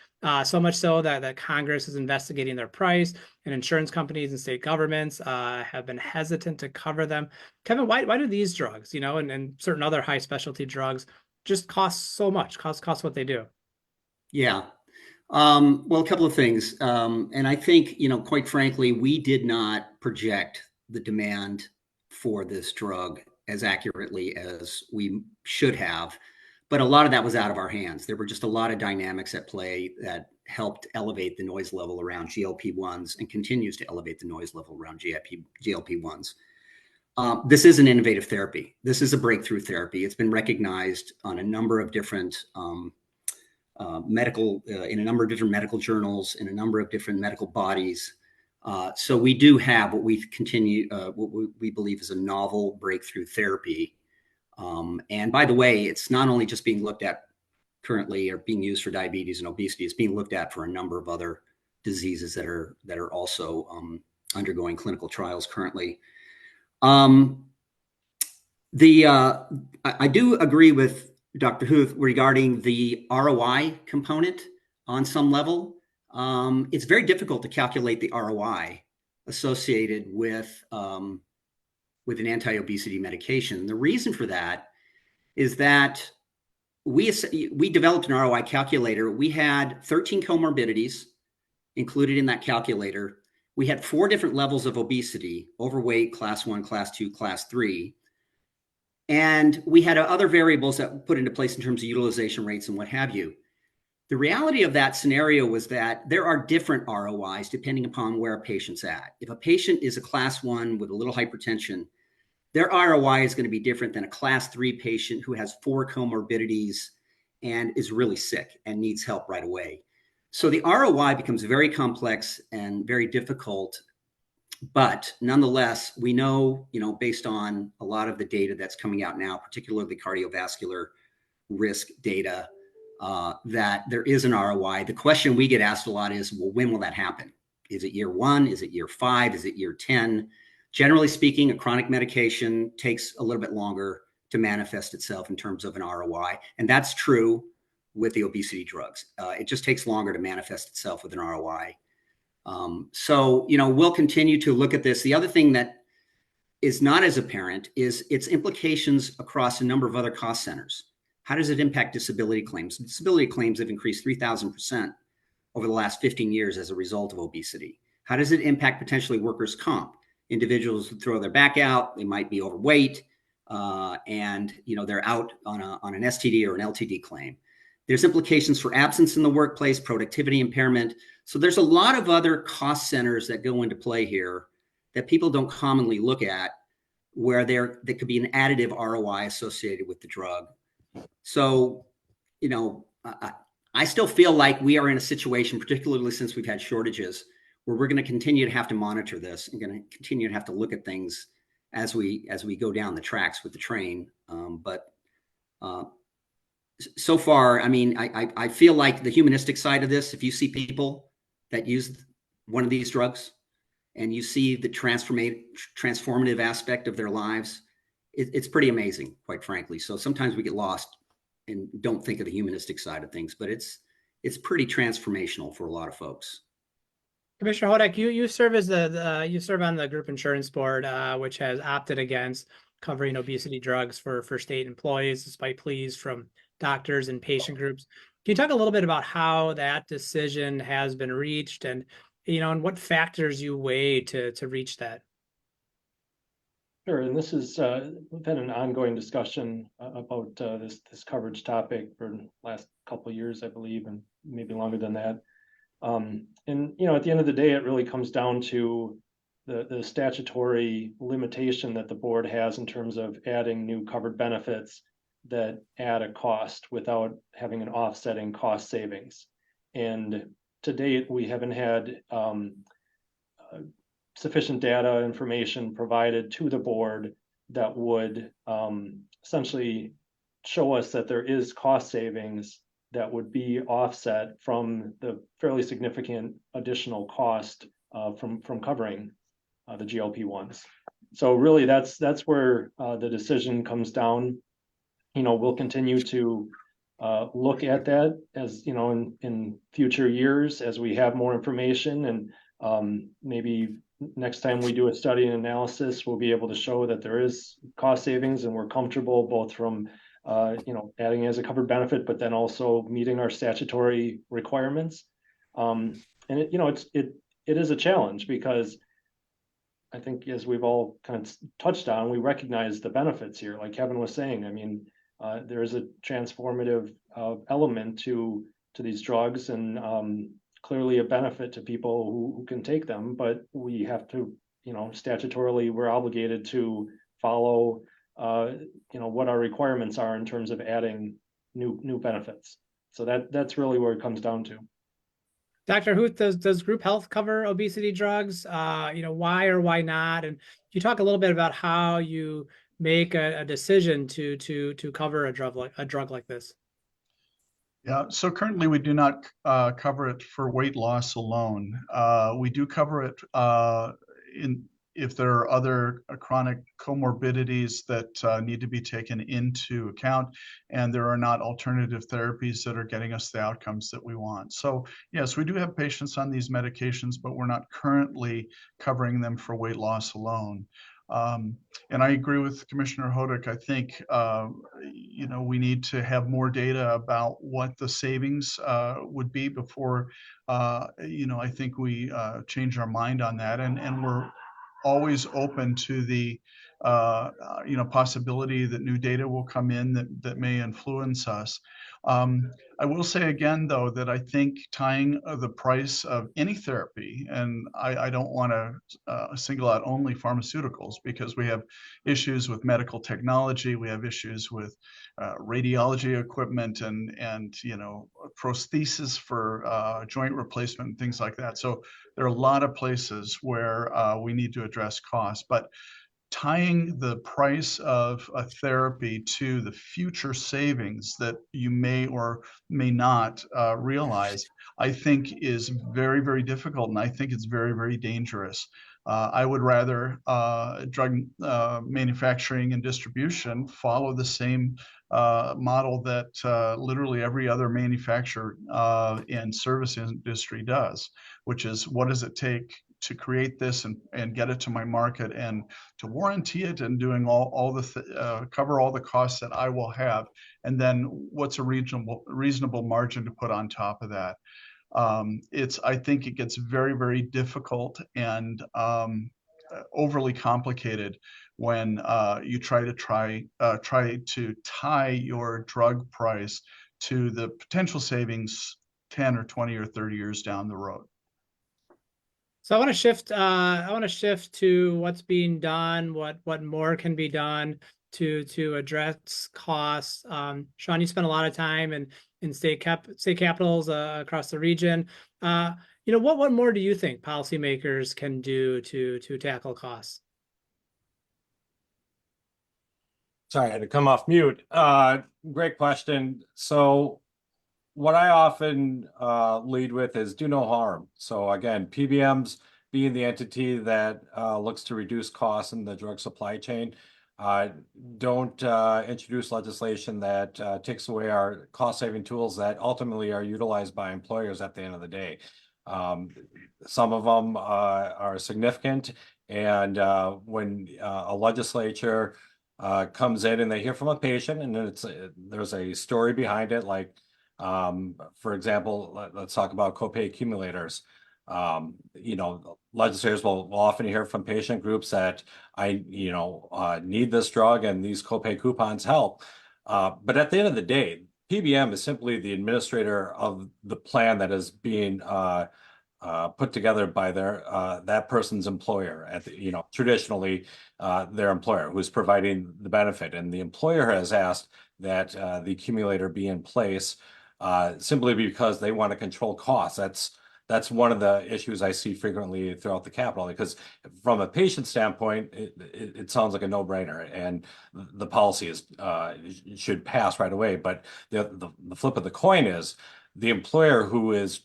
So much so that Congress is investigating their price, and insurance companies and state governments have been hesitant to cover them. Kevin, why do these drugs, and certain other high specialty drugs just cost so much, cost what they do? Yeah. Well, a couple of things. And I think, quite frankly, we did not project the demand for this drug as accurately as we should have. But a lot of that was out of our hands. There were just a lot of dynamics at play that helped elevate the noise level around GLP-1s and continues to elevate the noise level around GLP-1s. This is an innovative therapy. This is a breakthrough therapy. It's been recognized on a number of different in a number of different medical journals, in a number of different medical bodies. So we do have what we believe is a novel breakthrough therapy. And by the way, it's not only just being looked at currently or being used for diabetes and obesity, it's being looked at for a number of other diseases that are also undergoing clinical trials currently. I do agree with Dr. Huth regarding the ROI component on some level. It's very difficult to calculate the ROI associated with an anti-obesity medication. The reason for that is that we developed an ROI calculator. We had 13 comorbidities included in that calculator. We had 4 different levels of obesity: overweight, class 1, class 2, class 3. And we had other variables that put into place in terms of utilization rates and what have you. The reality of that scenario was that there are different ROIs depending upon where a patient's at. If a patient is a class 1 with a little hypertension, their ROI is going to be different than a class 3 patient who has 4 comorbidities and is really sick and needs help right away. So the ROI becomes very complex and very difficult. But nonetheless, we know, based on a lot of the data that's coming out now, particularly cardiovascular risk data, that there is an ROI. The question we get asked a lot is, well, when will that happen? Is it year 1? Is it year 5? Is it year 10? Generally speaking, a chronic medication takes a little bit longer to manifest itself in terms of an ROI. And that's true with the obesity drugs. It just takes longer to manifest itself with an ROI. So, we'll continue to look at this. The other thing that is not as apparent is its implications across a number of other cost centers. How does it impact disability claims? Disability claims have increased 3,000% over the last 15 years as a result of obesity. How does it impact potentially workers' comp? Individuals who throw their back out, they might be overweight, and they're out on an STD or an LTD claim. There's implications for absence in the workplace, productivity impairment. So there's a lot of other cost centers that go into play here that people don't commonly look at, where there could be an additive ROI associated with the drug. So, I still feel like we are in a situation, particularly since we've had shortages, where we're going to continue to have to monitor this and going to continue to have to look at things as we go down the tracks with the train. But so far, I feel like the humanistic side of this, if you see people that use one of these drugs and you see the transformative aspect of their lives, it's pretty amazing, quite frankly. So sometimes we get lost and don't think of the humanistic side of things, but it's pretty transformational for a lot of folks. Commissioner Houdek, you serve as you serve on the group insurance board, which has opted against covering obesity drugs for state employees, despite pleas from doctors and patient groups. Can you talk a little bit about how that decision has been reached, and and what factors you weigh to reach that? Sure, and this is, we've had an ongoing discussion about this coverage topic for the last couple of years, I believe, and maybe longer than that. And at the end of the day, it really comes down to the statutory limitation that the board has in terms of adding new covered benefits that add a cost without having an offsetting cost savings. And to date, we haven't had sufficient data information provided to the board that would essentially show us that there is cost savings that would be offset from the fairly significant additional cost from covering the GLP-1s. So really, that's where the decision comes down. We'll continue to look at that as in future years as we have more information, and maybe next time we do a study and analysis, we'll be able to show that there is cost savings, and we're comfortable both from adding as a covered benefit, but then also meeting our statutory requirements. And it is a challenge, because I think, as we've all kind of touched on, we recognize the benefits here. Like Kevin was saying, I mean, there is a transformative element to these drugs, and clearly a benefit to people who can take them, but we have to, statutorily, we're obligated to follow, what our requirements are in terms of adding new benefits. So that's really where it comes down to. Dr. Huth, does group health cover obesity drugs? Why or why not? And you talk a little bit about how you make a decision to cover a drug like this. Yeah, so currently we do not cover it for weight loss alone. We do cover it if there are other chronic comorbidities that need to be taken into account, and there are not alternative therapies that are getting us the outcomes that we want. So yes, we do have patients on these medications, but we're not currently covering them for weight loss alone. And I agree with Commissioner Houdek. I think we need to have more data about what the savings would be before I think we change our mind on that. And we're always open to the possibility that new data will come in that may influence us. I will say again, though, that I think tying the price of any therapy, and I don't want to single out only pharmaceuticals, because we have issues with medical technology, we have issues with radiology equipment, and prosthesis for joint replacement and things like that. So there are a lot of places where we need to address costs, but tying the price of a therapy to the future savings that you may or may not realize, I think is very, very difficult. And I think it's very, very dangerous. I would rather drug manufacturing and distribution follow the same model that literally every other manufacturer and service industry does, which is, what does it take to create this and get it to my market and to warranty it, and doing all the cover all the costs that I will have, and then what's a reasonable margin to put on top of that. I think it gets very, very difficult and overly complicated when you try to tie your drug price to the potential savings 10 or 20 or 30 years down the road. So I want to shift. I want to shift to what's being done, what more can be done to address costs. Sean, you spent a lot of time in state capitals across the region. What more do you think policymakers can do to tackle costs? Sorry, I had to come off mute. Great question. So what I often lead with is do no harm. So again, PBMs being the entity that looks to reduce costs in the drug supply chain, don't introduce legislation that takes away our cost-saving tools that ultimately are utilized by employers at the end of the day. Some of them are significant, and when a legislature comes in and they hear from a patient, and there's a story behind it, like for example, let's talk about copay accumulators. Legislators will often hear from patient groups that need this drug and these copay coupons help. But at the end of the day, PBM is simply the administrator of the plan that is being put together by that person's employer, traditionally their employer who's providing the benefit. And the employer has asked that the accumulator be in place simply because they want to control costs. That's one of the issues I see frequently throughout the Capitol, because from a patient standpoint, it sounds like a no-brainer, and the policy should pass right away. But the flip of the coin is the employer who is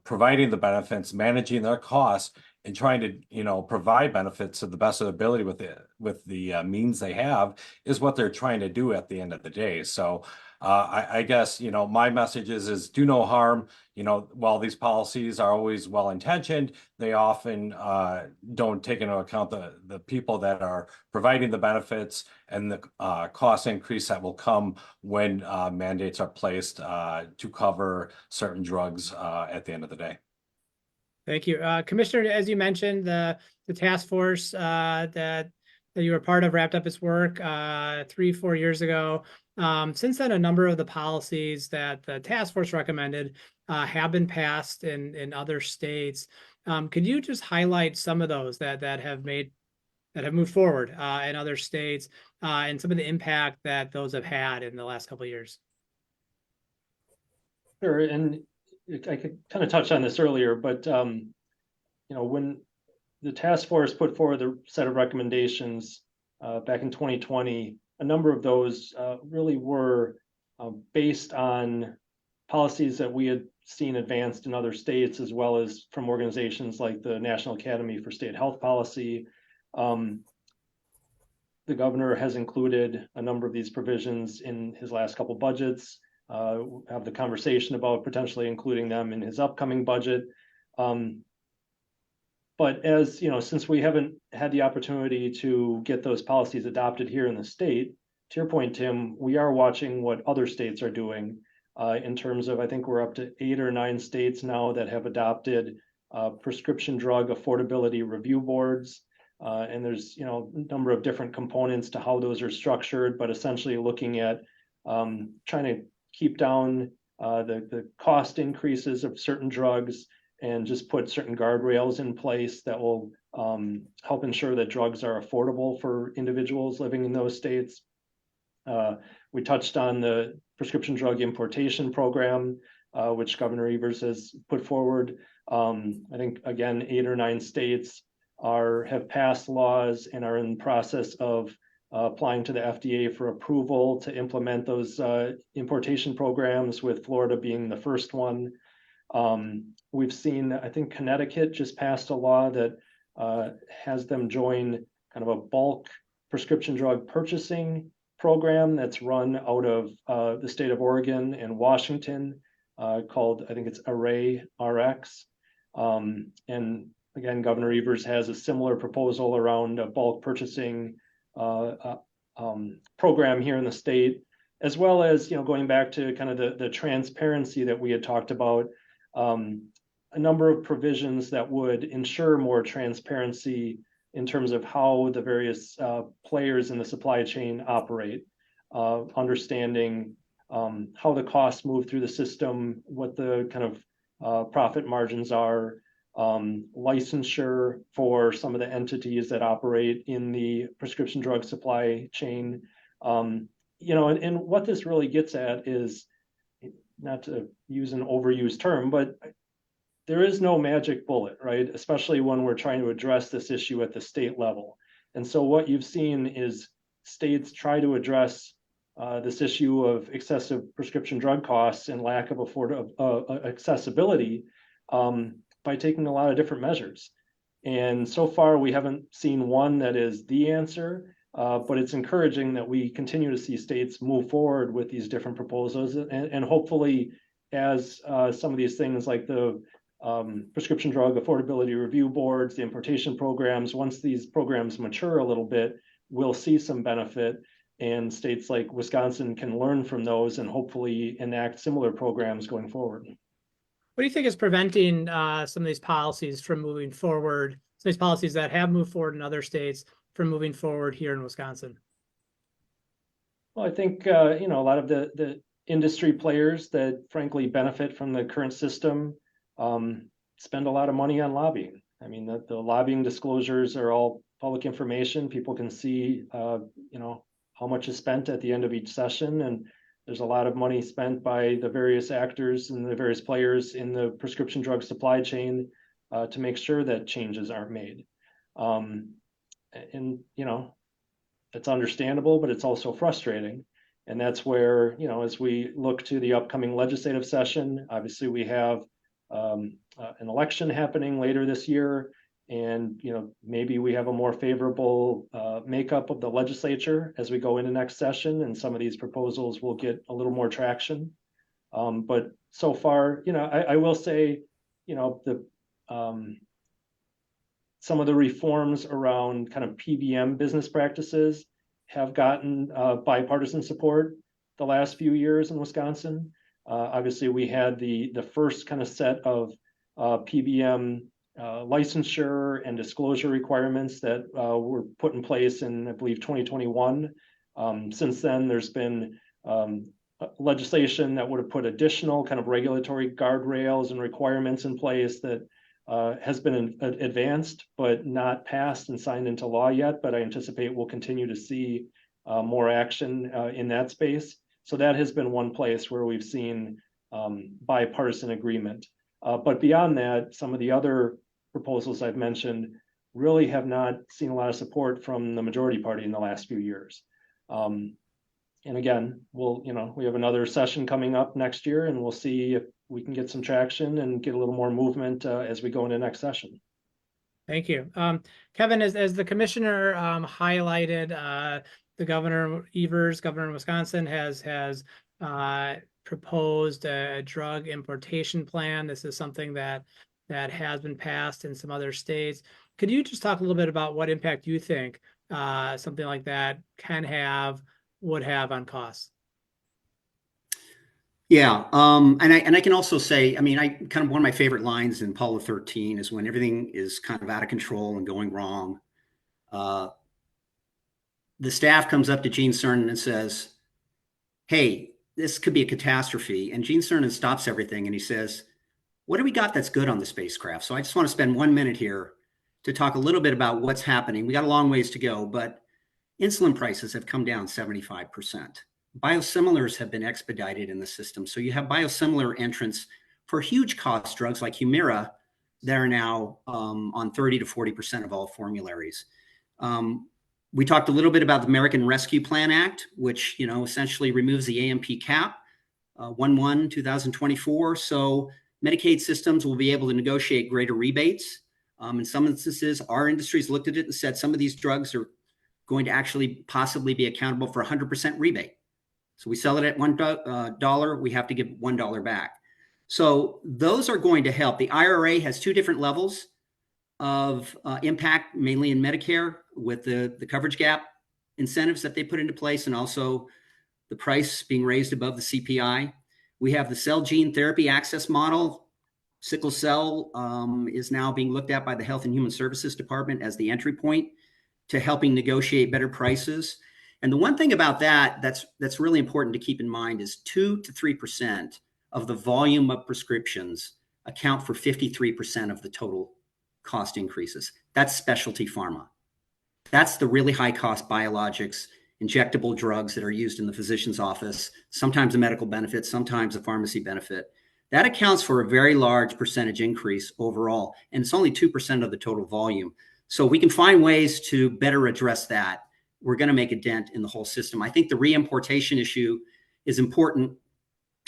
providing the benefits, managing their costs, and trying to provide benefits to the best of their ability with the means they have is what they're trying to do at the end of the day. So I guess my message is do no harm. While these policies are always well intentioned, they often don't take into account the people that are providing the benefits and the cost increase that will come when mandates are placed to cover certain drugs at the end of the day. Thank you. Commissioner, as you mentioned, the task force that you were part of wrapped up its work 3-4 years ago. Since then, a number of the policies that the task force recommended have been passed in other states. Could you just highlight some of those that have moved forward in other states and some of the impact that those have had in the last couple of years? Sure, and I could kind of touch on this earlier, but when the task force put forward the set of recommendations back in 2020, a number of those really were based on policies that we had seen advanced in other states, as well as from organizations like the National Academy for State Health Policy. The governor has included a number of these provisions in his last couple budgets. Have the conversation about potentially including them in his upcoming budget. But as since we haven't had the opportunity to get those policies adopted here in the state, to your point, Tim, we are watching what other states are doing in terms of, I think we're up to 8 or 9 states now that have adopted prescription drug affordability review boards. And there's a number of different components to how those are structured, but essentially looking at trying to keep down the cost increases of certain drugs and just put certain guardrails in place that will help ensure that drugs are affordable for individuals living in those states. We touched on the prescription drug importation program, which Governor Evers has put forward. I think, again, 8 or 9 states have passed laws and are in the process of applying to the FDA for approval to implement those importation programs, with Florida being the first one. We've seen, I think Connecticut just passed a law that has them join kind of a bulk prescription drug purchasing program that's run out of the state of Oregon and Washington, called, I think it's Array RX. And again, Governor Evers has a similar proposal around a bulk purchasing program here in the state, as well as going back to kind of the transparency that we had talked about. A number of provisions that would ensure more transparency in terms of how the various players in the supply chain operate, understanding how the costs move through the system, what the kind of profit margins are, licensure for some of the entities that operate in the prescription drug supply chain. And what this really gets at is, not to use an overused term, but there is no magic bullet, right? Especially when we're trying to address this issue at the state level. And so what you've seen is states try to address this issue of excessive prescription drug costs and lack of accessibility by taking a lot of different measures. And so far, we haven't seen one that is the answer, but it's encouraging that we continue to see states move forward with these different proposals. And hopefully, as some of these things like the prescription drug affordability review boards, the importation programs, once these programs mature a little bit, we'll see some benefit. And states like Wisconsin can learn from those and hopefully enact similar programs going forward. What do you think is preventing some of these policies from moving forward? Some of these policies that have moved forward in other states from moving forward here in Wisconsin? Well, I think a lot of the industry players that frankly benefit from the current system spend a lot of money on lobbying. I mean, the lobbying disclosures are all public information. People can see, how much is spent at the end of each session, and there's a lot of money spent by the various actors and the various players in the prescription drug supply chain to make sure that changes aren't made. It's understandable, but it's also frustrating. And that's where, as we look to the upcoming legislative session, obviously we have an election happening later this year. And, maybe we have a more favorable makeup of the legislature as we go into next session, and some of these proposals will get a little more traction. But so far, I will say, some of the reforms around kind of PBM business practices have gotten bipartisan support the last few years in Wisconsin. Obviously, we had the first kind of set of PBM licensure and disclosure requirements that were put in place in, I believe, 2021. Since then, there's been legislation that would have put additional kind of regulatory guardrails and requirements in place that has been advanced, but not passed and signed into law yet. But I anticipate we'll continue to see more action in that space. So that has been one place where we've seen bipartisan agreement. But beyond that, some of the other proposals I've mentioned really have not seen a lot of support from the majority party in the last few years. And again, we have another session coming up next year, and we'll see if we can get some traction and get a little more movement as we go into next session. Thank you. Kevin, as the commissioner highlighted, the governor of Wisconsin has proposed a drug importation plan. This is something that has been passed in some other states. Could you just talk a little bit about what impact you think something like that would have on costs? Yeah, and I can also say, I mean, one of my favorite lines in Apollo 13 is when everything is kind of out of control and going wrong. The staff comes up to Gene Cernan and says, "Hey, this could be a catastrophe." And Gene Cernan stops everything and he says, "What do we got that's good on the spacecraft?" So I just want to spend 1 minute here to talk a little bit about what's happening. We got a long ways to go, but insulin prices have come down 75%. Biosimilars have been expedited in the system. So you have biosimilar entrants for huge cost drugs like Humira that are now on 30 to 40% of all formularies. We talked a little bit about the American Rescue Plan Act, which essentially removes the AMP cap 1/1/2024. So Medicaid systems will be able to negotiate greater rebates. In some instances, our industries looked at it and said some of these drugs are going to actually possibly be accountable for 100% rebate. So we sell it at $1, we have to give $1 back. So those are going to help. The IRA has two different levels of impact, mainly in Medicare, with the coverage gap incentives that they put into place, and also the price being raised above the CPI. We have the cell gene therapy access model. Sickle cell is now being looked at by the Health and Human Services Department as the entry point to helping negotiate better prices. And the one thing about that's really important to keep in mind is 2 to 3% of the volume of prescriptions account for 53% of the total cost increases. That's specialty pharma. That's the really high cost biologics, injectable drugs that are used in the physician's office, sometimes a medical benefit, sometimes a pharmacy benefit. That accounts for a very large percentage increase overall, and it's only 2% of the total volume. So we can find ways to better address that. We're going to make a dent in the whole system. I think the reimportation issue is important.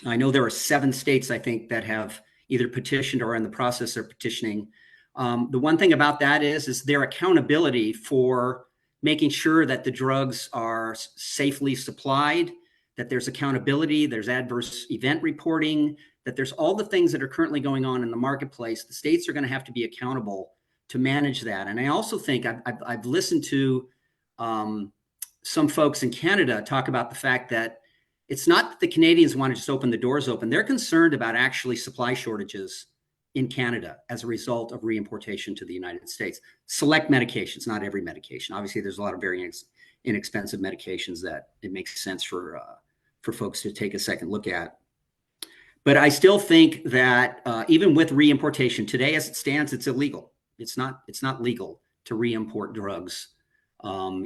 I know there are 7 states, I think, that have either petitioned or are in the process of petitioning. The one thing about that is their accountability for making sure that the drugs are safely supplied, that there's accountability, there's adverse event reporting, that there's all the things that are currently going on in the marketplace. The states are going to have to be accountable to manage that. And I also think I've listened to some folks in Canada talk about the fact that It's not that the Canadians want to just open the doors open. They're concerned about actually supply shortages in Canada as a result of reimportation to the United States. Select medications, not every medication. Obviously, there's a lot of very inexpensive medications that it makes sense for folks to take a second look at. But I still think that even with reimportation today, as it stands, it's illegal. It's not legal to reimport drugs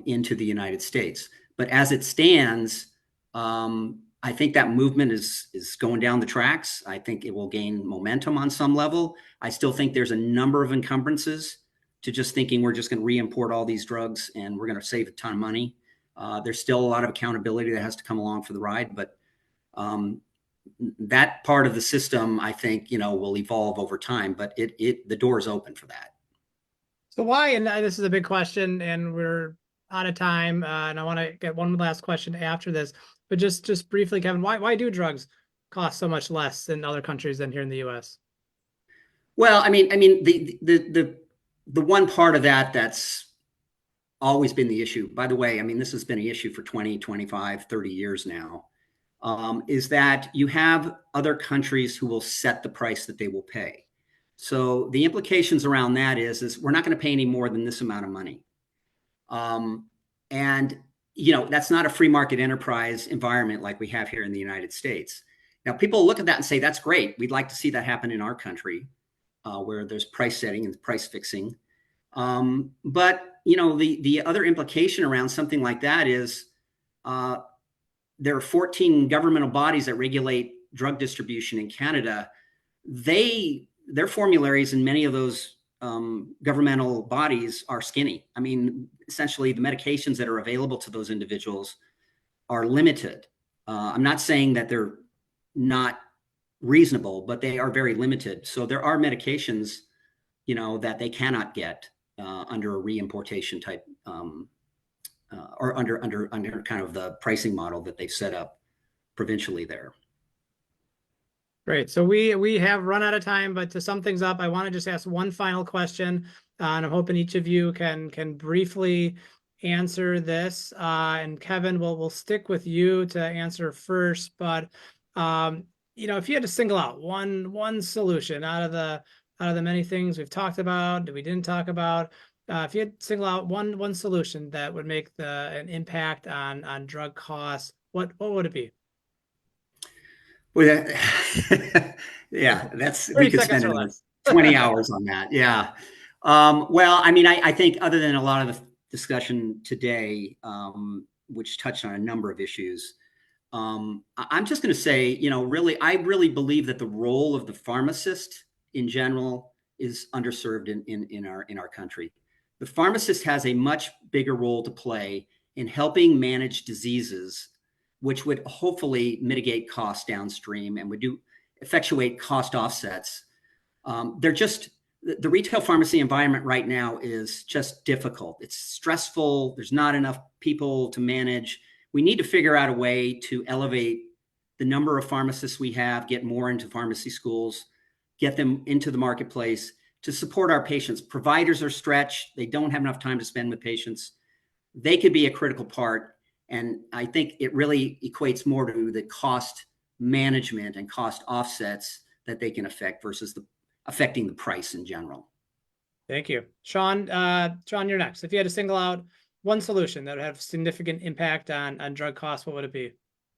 into the United States. But as it stands, I think that movement is going down the tracks. I think it will gain momentum on some level. I still think there's a number of encumbrances to just thinking we're just going to reimport all these drugs and we're going to save a ton of money. There's still a lot of accountability that has to come along for the ride, but that part of the system, I think, will evolve over time. But the door is open for that. So why? And this is a big question, and we're out of time. And I want to get one last question after this. But just briefly, Kevin, why do drugs cost so much less in other countries than here in the U.S.? Well, I mean, the one part of that that's always been the issue, by the way, I mean, this has been an issue for 20, 25, 30 years now, is that you have other countries who will set the price that they will pay. So the implications around that is we're not going to pay any more than this amount of money. And that's not a free market enterprise environment like we have here in the United States. Now, people look at that and say, that's great. We'd like to see that happen in our country, where there's price setting and price fixing. But, the other implication around something like that is there are 14 governmental bodies that regulate drug distribution in Canada. Their formularies in many of those governmental bodies are skinny. I mean, essentially the medications that are available to those individuals are limited. I'm not saying that they're not reasonable, but they are very limited. So there are medications, that they cannot get under a reimportation type or under kind of the pricing model that they've set up provincially there. Great. So we have run out of time, but to sum things up, I want to just ask one final question, and I'm hoping each of you can briefly answer this. And Kevin, we'll stick with you to answer first. But if you had to single out one solution out of the many things we've talked about, that we didn't talk about, if you had to single out one solution that would make an impact on drug costs, what would it be? Well, yeah, we could spend 20 hours on that. Yeah. Well, I mean, I think other than a lot of the discussion today, which touched on a number of issues, I'm just going to say, I really believe that the role of the pharmacist in general is underserved in our country. The pharmacist has a much bigger role to play in helping manage diseases, which would hopefully mitigate costs downstream and would effectuate cost offsets. The retail pharmacy environment right now is just difficult. It's stressful. There's not enough people to manage. We need to figure out a way to elevate the number of pharmacists we have, get more into pharmacy schools, get them into the marketplace to support our patients. Providers are stretched. They don't have enough time to spend with patients. They could be a critical part. And I think it really equates more to the cost management and cost offsets that they can affect versus affecting the price in general. Thank you. Sean, you're next. If you had to single out one solution that would have significant impact on drug costs, what would it be?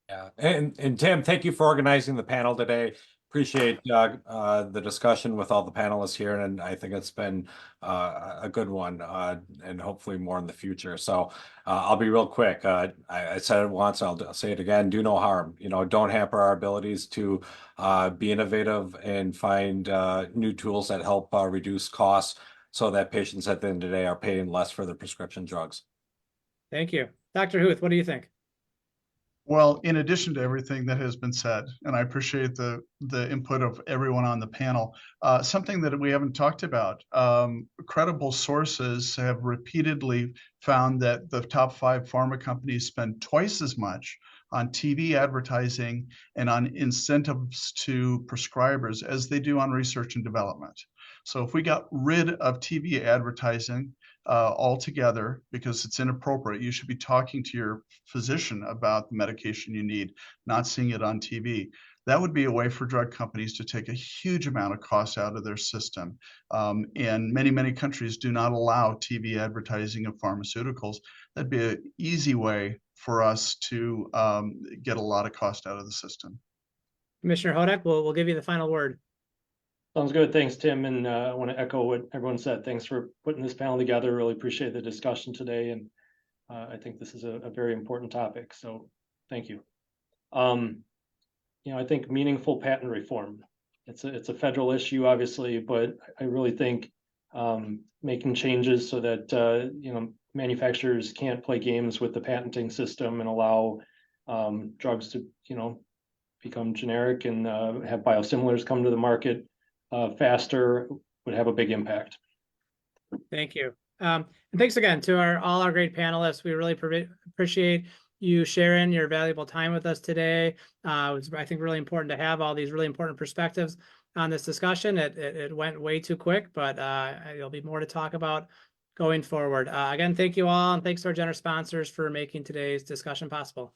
Yeah, and Tim, thank you for organizing the panel today. Appreciate the discussion with all the panelists here, and I think it's been a good one, and hopefully more in the future. So I'll be real quick. I said it once, I'll say it again. Do no harm. Don't hamper our abilities to be innovative and find new tools that help reduce costs, so that patients at the end of the day are paying less for their prescription drugs. Thank you, Dr. Huth. What do you think? Well, in addition to everything that has been said, and I appreciate the input of everyone on the panel, something that we haven't talked about, credible sources have repeatedly found that the top 5 pharma companies spend twice as much on TV advertising and on incentives to prescribers as they do on research and development. So if we got rid of TV advertising, altogether because it's inappropriate. You should be talking to your physician about the medication you need, not seeing it on TV. That would be a way for drug companies to take a huge amount of cost out of their system. And many countries do not allow TV advertising of pharmaceuticals. That'd be an easy way for us to get a lot of cost out of the system. Commissioner Houdek, we'll give you the final word. Sounds good. Thanks, Tim. And I want to echo what everyone said. Thanks for putting this panel together. Really appreciate the discussion today. And I think this is a very important topic. So thank you. I think meaningful patent reform. It's a federal issue, obviously, but I really think making changes so that manufacturers can't play games with the patenting system and allow drugs to become generic and have biosimilars come to the market faster would have a big impact. Thank you. And thanks again to all our great panelists. We really appreciate you sharing your valuable time with us today. It was, I think, really important to have all these really important perspectives on this discussion. It went way too quick, but there'll be more to talk about going forward. Again, thank you all, and thanks to our generous sponsors for making today's discussion possible.